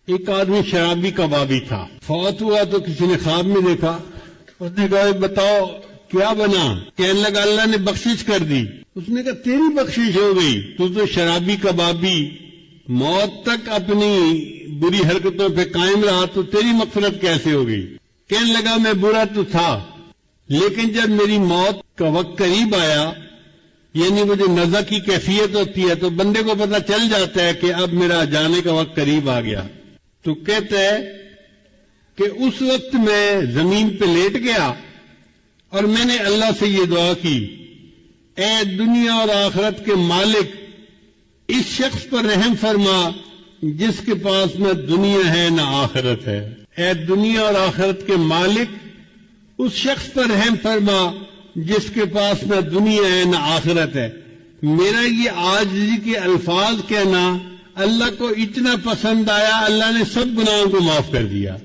ایک آدمی شرابی کبابی تھا، فوت ہوا تو کسی نے خواب میں دیکھا، اس نے کہا بتاؤ کیا بنا؟ کہنے لگا اللہ نے بخشش کر دی۔ اس نے کہا تیری بخشش ہو گئی، تو شرابی کبابی موت تک اپنی بری حرکتوں پہ قائم رہا، تو تیری مغفرت کیسے ہو گئی؟ کہنے لگا میں برا تو تھا، لیکن جب میری موت کا وقت قریب آیا، یعنی مجھے نزع کی کیفیت ہوتی ہے تو بندے کو پتہ چل جاتا ہے کہ اب میرا جانے کا وقت قریب آ گیا، تو کہتا ہے کہ اس وقت میں زمین پہ لیٹ گیا اور میں نے اللہ سے یہ دعا کی، اے دنیا اور آخرت کے مالک، اس شخص پر رحم فرما جس کے پاس نہ دنیا ہے نہ آخرت ہے۔ اے دنیا اور آخرت کے مالک، اس شخص پر رحم فرما جس کے پاس نہ دنیا ہے نہ آخرت ہے۔ میرا یہ عاجزی کے الفاظ کہنا اللہ کو اتنا پسند آیا، اللہ نے سب گناہوں کو معاف کر دیا۔